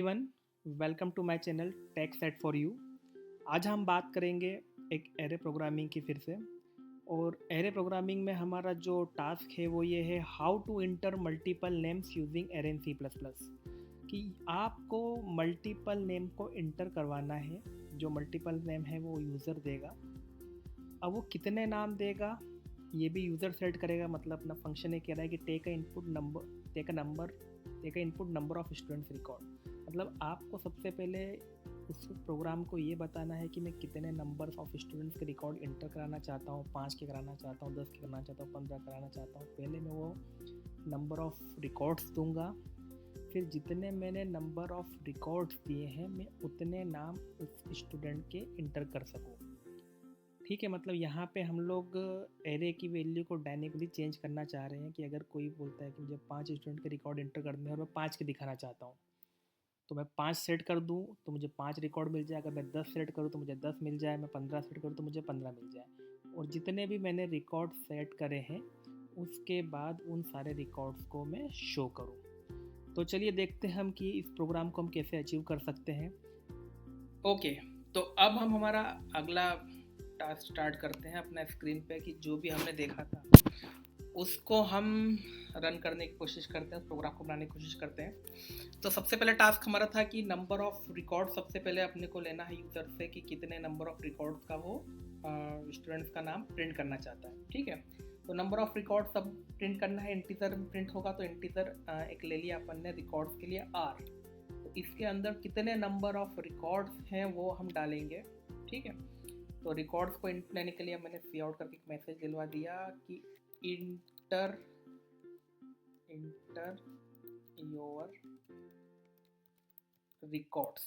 Everyone, welcome to my channel tech set for you. आज हम बात करेंगे एक एरे प्रोग्रामिंग की फिर से। और एरे प्रोग्रामिंग में हमारा जो टास्क है वो ये है how to enter multiple names using array in C plus plus. कि आपको मल्टीपल नेम को इंटर करवाना है। जो मल्टीपल नेम है वो यूज़र देगा। अब वो कितने नाम देगा ये भी यूज़र सेट करेगा। मतलब अपना फंक्शन ये कह रहा है कि take a input number of students record. मतलब आपको सबसे पहले उस प्रोग्राम को ये बताना है कि मैं कितने नंबर ऑफ स्टूडेंट्स के रिकॉर्ड इंटर कराना चाहता हूँ। 5 के कराना चाहता हूँ, 10 के कराना चाहता हूँ, 15 कराना चाहता हूँ। पहले मैं वो नंबर ऑफ रिकॉर्ड्स दूंगा। फिर जितने मैंने नंबर ऑफ रिकॉर्ड्स दिए हैं मैं उतने नाम उस स्टूडेंट के इंटर कर सकूँ। ठीक है, मतलब यहाँ पे हम लोग एरे की वैल्यू को डायनेमिकली चेंज करना चाह रहे हैं। कि अगर कोई बोलता है कि मुझे 5 स्टूडेंट के रिकॉर्ड इंटर करने हैं और मैं 5 के दिखाना चाहता हूँ, तो मैं 5 सेट कर दूँ तो मुझे 5 रिकॉर्ड मिल जाए। अगर मैं 10 सेट करूँ तो मुझे 10 मिल जाए। मैं 15 सेट करूँ तो मुझे 15 मिल जाए। और जितने भी मैंने रिकॉर्ड सेट करे हैं उसके बाद उन सारे रिकॉर्ड्स को मैं शो करूँ। तो चलिए देखते हैं हम कि इस प्रोग्राम को हम कैसे अचीव कर सकते हैं। ओके, तो अब हम हमारा अगला टास्क स्टार्ट करते हैं अपना स्क्रीन पे। कि जो भी हमने देखा था उसको हम रन करने की कोशिश करते हैं, उस प्रोग्राम को बनाने की कोशिश करते हैं। तो सबसे पहले टास्क हमारा था कि नंबर ऑफ रिकॉर्ड सबसे पहले अपने को लेना है यूज़र से कि कितने नंबर ऑफ रिकॉर्ड्स का वो स्टूडेंट्स का नाम प्रिंट करना चाहता है। ठीक है, तो नंबर ऑफ रिकॉर्ड सब प्रिंट करना है। इंटीजर में प्रिंट होगा तो इंटीजर एक ले लिया अपन ने रिकॉर्ड्स के लिए आर। तो इसके अंदर कितने नंबर ऑफ रिकॉर्ड्स हैं वो हम डालेंगे। ठीक है, तो रिकॉर्ड्स को इंट लेने के लिए मैंने सी आउट करके एक मैसेज दिलवा दिया कि inter your records.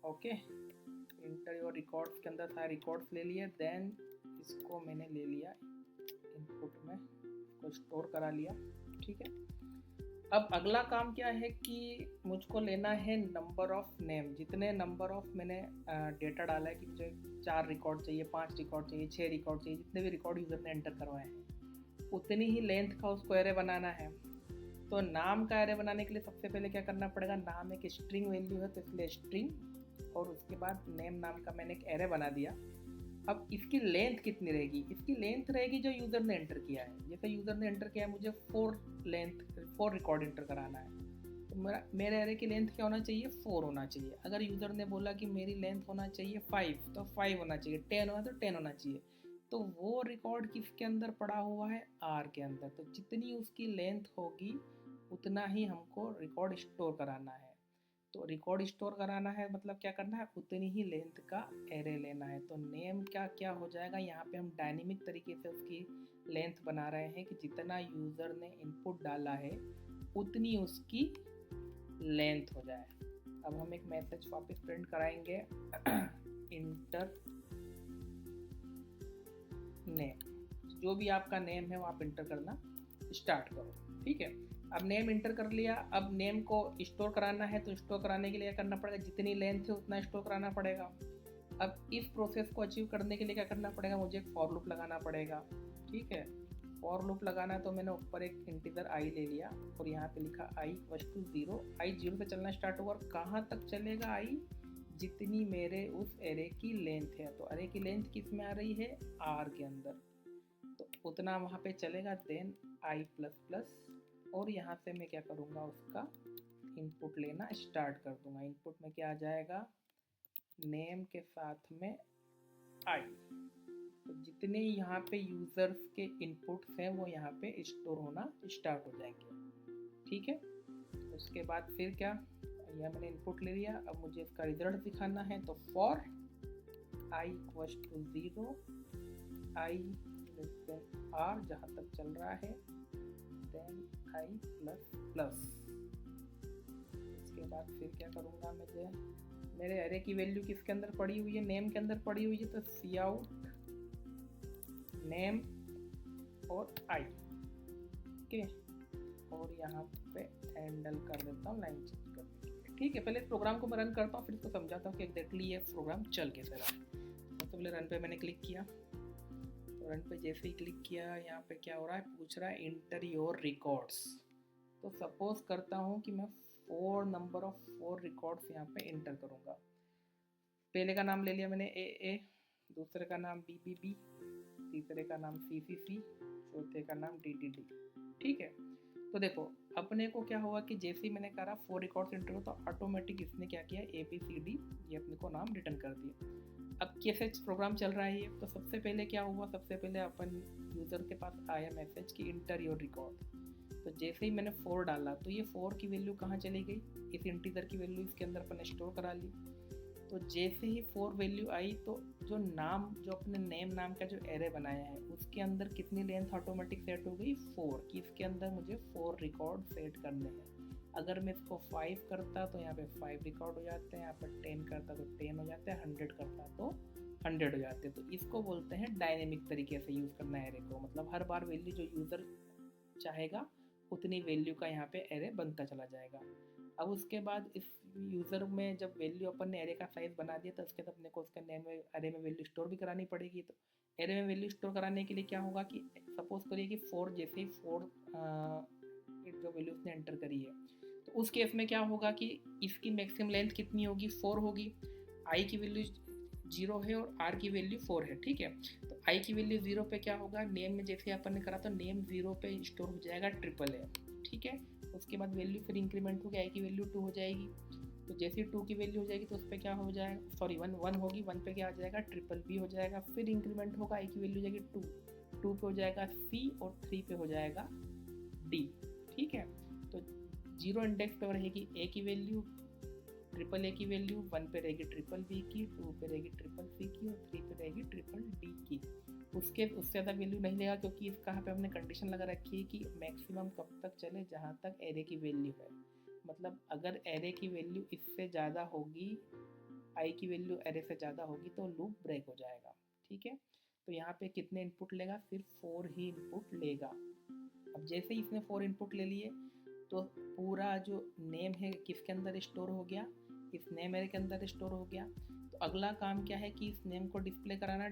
Okay, inter your records के अंदर सारे रिकॉर्ड्स ले लिए। देन इसको मैंने ले लिया इनपुट में, इसको स्टोर करा लिया। ठीक है, अब अगला काम क्या है कि मुझको लेना है नंबर ऑफ नेम। जितने नंबर ऑफ मैंने डेटा डाला है कि मुझे 4 रिकॉर्ड चाहिए, 5 रिकॉर्ड चाहिए, 6 रिकॉर्ड चाहिए, जितने भी रिकॉर्ड यूज़र ने एंटर करवाए हैं उतनी ही लेंथ का उसको एरे बनाना है। तो नाम का एरे बनाने के लिए सबसे पहले क्या करना पड़ेगा, नाम एक स्ट्रिंग वैल्यू है तो इसलिए स्ट्रिंग, और उसके बाद नेम नाम का मैंने एक एरे बना दिया। अब इसकी लेंथ कितनी रहेगी, इसकी लेंथ रहेगी जो यूज़र ने एंटर किया है। जैसे यूज़र ने एंटर किया है मुझे 4 रिकॉर्ड एंटर कराना है, तो मेरे एरे की लेंथ क्या होना चाहिए, 4 होना चाहिए। अगर यूज़र ने बोला कि मेरी लेंथ होना चाहिए 5 तो 5 होना चाहिए, 10 होना तो 10 होना चाहिए। तो वो रिकॉर्ड किसके अंदर पड़ा हुआ है, आर के अंदर। तो जितनी उसकी लेंथ होगी उतना ही हमको रिकॉर्ड स्टोर कराना है। तो रिकॉर्ड स्टोर कराना है मतलब क्या करना है, उतनी ही लेंथ का एरे लेना है। तो नेम क्या क्या हो जाएगा, यहाँ पे हम डायनेमिक तरीके से उसकी लेंथ बना रहे हैं कि जितना यूज़र ने इनपुट डाला है उतनी उसकी लेंथ हो जाए। अब हम एक मैसेज वापस प्रिंट कराएंगे इंटर नेम। जो भी आपका नेम है वो आप इंटर करना स्टार्ट करो। ठीक है, अब नेम इंटर कर लिया। अब नेम को स्टोर कराना है तो स्टोर कराने के लिए क्या करना पड़ेगा, जितनी लेंथ है उतना स्टोर कराना पड़ेगा। अब इस प्रोसेस को अचीव करने के लिए क्या करना पड़ेगा, मुझे एक फॉर लूप लगाना पड़ेगा। ठीक है, फॉर लूप लगाना है तो मैंने ऊपर एक इंटीजर आई ले लिया और यहाँ पे लिखा आई इक्वल टू 0। आई 0 से चलना स्टार्ट होगा और कहाँ तक चलेगा आई, जितनी मेरे उस एरे की लेंथ है। तो एरे की लेंथ किस में आ रही है, आर के अंदर, तो उतना वहाँ पे चलेगा। देन आई प्लस प्लस, और यहाँ से मैं क्या करूँगा, उसका इनपुट लेना स्टार्ट कर दूँगा। इनपुट में क्या आ जाएगा, नेम के साथ में आई। तो जितने यहाँ पे यूज़र्स के इनपुट्स हैं वो यहाँ पे स्टोर होना स्टार्ट हो जाएंगे। ठीक है, उसके बाद फिर क्या, यह मैंने इनपुट ले लिया। अब मुझे इसका रिजल्ट दिखाना है तो for i equal to 0 i less than r जहाँ तक चल रहा है, देन आई प्लस प्लस। इसके बाद फिर क्या करूँगा, मुझे मेरे एरे की वैल्यू किसके अंदर पड़ी हुई है, नेम के अंदर पड़ी हुई है। तो सी आउट नेम और आई। ओके, और यहाँ पे हैंडल कर देता हूँ लाइन चेंज करने के लिए। ठीक है, पहले इस प्रोग्राम को मैं रन करता हूँ फिर इसको समझाता हूँ कि एग्जैक्टली ये प्रोग्राम चल कैसे रहा है। सबसे पहले रन पे मैंने क्लिक किया, तो रन पे जैसे ही क्लिक किया यहाँ पे क्या हो रहा है, पूछ रहा है इंटर योर रिकॉर्ड्स। तो सपोज करता हूँ कि मैं नंबर ऑफ 4 रिकॉर्ड्स यहाँ पे इंटर करूँगा। पहले का नाम ले लिया मैंने ए, दूसरे का नाम बी, तीसरे का नाम सी, चौथे का नाम डी। ठीक है, तो देखो अपने को क्या हुआ कि जैसे ही मैंने करा 4 रिकॉर्ड्स इंटर हो तो ऑटोमेटिक इसने क्या किया ABCD ये अपने को नाम रिटर्न कर दिया। अब कैसे प्रोग्राम चल रहा है ये, तो सबसे पहले क्या हुआ, सबसे पहले अपन यूज़र के पास आया मैसेज कि इंटर योर रिकॉर्ड। तो जैसे ही मैंने 4 डाला तो ये 4 की वैल्यू कहाँ चली गई, इस इंटीजर की वैल्यू इसके अंदर अपन स्टोर करा ली। तो जैसे ही 4 वैल्यू आई तो जो नाम, जो अपने नेम नाम का जो एरे बनाया है उसके अंदर कितनी लेंथ ऑटोमेटिक सेट हो गई 4 कि इसके अंदर मुझे 4 रिकॉर्ड सेट करने हैं। अगर मैं इसको 5 करता तो यहाँ पे 5 रिकॉर्ड हो जाते हैं, यहाँ पर 10 करता तो 10 हो जाते हैं, 100 करता तो 100 हो जाते हैं। तो इसको बोलते हैं डायनेमिक तरीके से यूज़ करना एरे को, मतलब हर बार वैल्यू जो यूज़र चाहेगा उतनी वैल्यू का यहाँ पे एरे बनता चला जाएगा। अब उसके बाद इस यूज़र में जब वैल्यू अपन ने एरे का साइज़ बना दिया तो उसके बाद अपने को उसके नेम में एरे में वैल्यू स्टोर भी करानी पड़ेगी। तो एरे में वैल्यू स्टोर कराने के लिए क्या होगा कि सपोज करिए कि 4 जैसे ही 4 जो वैल्यू उसने एंटर करी है तो उस केस में क्या होगा कि इसकी मैक्सिमम लेंथ कितनी होगी, 4 होगी। आई की वैल्यू 0 है और आर की वैल्यू 4 है। ठीक है, तो आई की वैल्यू 0 पे क्या होगा, नेम में जैसे अपन ने करा तो नेम 0 पे स्टोर हो जाएगा AAA। ठीक है, उसके बाद वैल्यू फिर इंक्रीमेंट होगी, आई की वैल्यू 2 हो जाएगी। तो जैसे ही 2 की वैल्यू हो जाएगी तो उस पर क्या हो जाएगा, सॉरी 1 होगी, 1 पे क्या आ जाएगा BBB हो जाएगा। फिर इंक्रीमेंट होगा, आई की वैल्यू हो जाएगी 2 पे हो जाएगा C और 3 पे हो जाएगा D। ठीक है, तो 0 इंडेक्स पे रहेगी A की वैल्यू, AAA की वैल्यू, 1 पे रहेगी BBB की, 2 पे रहेगी CCC की और 3 पे रहेगी DD की। उससे ज़्यादा वैल्यू नहीं लेगा क्योंकि इसका यहाँ पे हमने कंडीशन लगा रखी है कि मैक्सिमम कब तक चले, जहाँ तक एरे की वैल्यू है। मतलब अगर एरे की वैल्यू इससे ज़्यादा होगी, आई की वैल्यू एरे से ज़्यादा होगी तो लूप ब्रेक हो जाएगा। ठीक है, तो यहाँ पे कितने इनपुट लेगा, सिर्फ 4 ही इनपुट लेगा। अब जैसे ही इसने 4 इनपुट ले लिए तो पूरा जो नेम है किसके अंदर स्टोर हो गया, इस नेम एरे के अंदर स्टोर हो गया। तो अगला काम क्या है कि इस नेम को डिस्प्ले कराना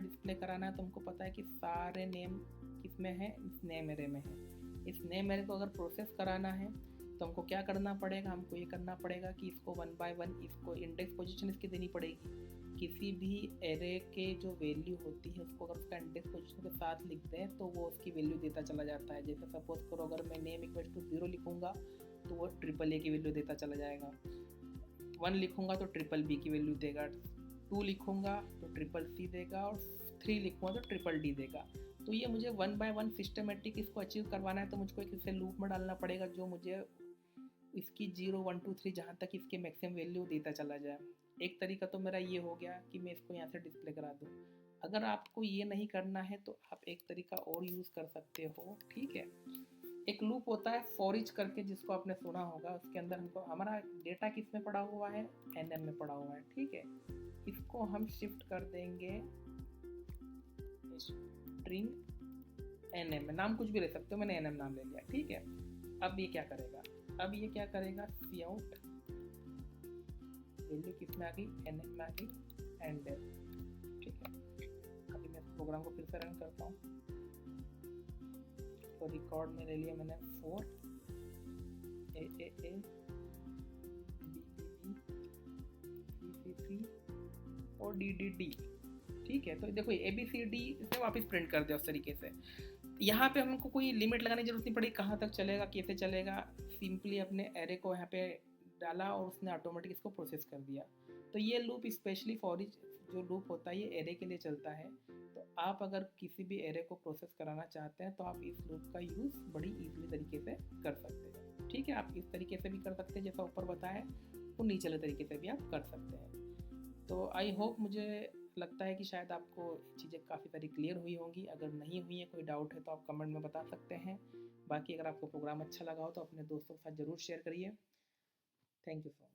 है। तो हमको पता है कि सारे नेम किस में है, इस नेम एरे में है। इस नेम एरे को अगर प्रोसेस कराना है तो हमको क्या करना पड़ेगा, हमको ये करना पड़ेगा कि इसको 1 बाय 1 इसको इंडेक्स पोजीशन इसकी देनी पड़ेगी। किसी भी एरे के जो वैल्यू होती है उसको अगर उसका इंडेक्स पोजीशन के साथ लिखते हैं तो वो उसकी वैल्यू देता चला जाता है। जैसे सपोज करो अगर मैं नेम इक्वल टू 0 लिखूँगा तो वो AAA की वैल्यू देता चला जाएगा, 1 लिखूँगा तो BBB की वैल्यू देगा, 2 लिखूँगा तो CCC देगा और 3 लिखूँगा तो DD देगा। तो ये मुझे 1 बाय 1 सिस्टमेटिक इसको अचीव करवाना है तो मुझको एक इसे लूप में डालना पड़ेगा जो मुझे इसकी 0 1 2 3 जहाँ तक इसके मैक्सिमम वैल्यू देता चला जाए। एक तरीका तो मेरा ये हो गया कि मैं इसको यहाँ से डिस्प्ले करा दूँ। अगर आपको ये नहीं करना है तो आप एक तरीका और यूज़ कर सकते हो। ठीक है, एक लूप होता है फॉर ईच करके जिसको आपने सुना होगा, उसके अंदर हमको हमारा डेटा किस में पड़ा हुआ है, NM में पड़ा हुआ है। ठीक है, इसको हम शिफ्ट कर देंगे स्ट्रिंग NM में, नाम कुछ भी ले सकते हो, मैंने NM नाम ले लिया। ठीक है, अब ये क्या करेगा, सी आउट वैल्यू किस में आ गई, NM में आ गई, एंड। ठीक है, अभी मैं प्रोग्राम को फिर से रन करता हूँ। तो रिकॉर्ड में ले लिया मैंने 4 A BBB CCC और DD। ठीक है, तो देखो ABCD इसे वापस प्रिंट कर दिया उस तरीके से। यहाँ पे हमको कोई लिमिट लगाने की जरूरत नहीं पड़ी, कहाँ तक चलेगा कैसे चलेगा, सिंपली अपने एरे को यहाँ पे डाला और उसने ऑटोमेटिक इसको प्रोसेस कर दिया। तो ये लूप स्पेशली फॉर ईच जो लूप होता है ये एरे के लिए चलता है। तो आप अगर किसी भी एरे को प्रोसेस कराना चाहते हैं तो आप इस लूप का यूज़ बड़ी ईजिली तरीके से कर सकते हैं। ठीक है, आप इस तरीके से भी कर सकते हैं जैसा ऊपर बताया, और नीचे वाले तरीके से भी आप कर सकते हैं। तो आई होप, मुझे लगता है कि शायद आपको चीज़ें काफ़ी सारी क्लियर हुई होंगी। अगर नहीं हुई है, कोई डाउट है तो आप कमेंट में बता सकते हैं। बाकी अगर आपको प्रोग्राम अच्छा लगा हो तो अपने दोस्तों के साथ ज़रूर शेयर करिए। Thank you so much.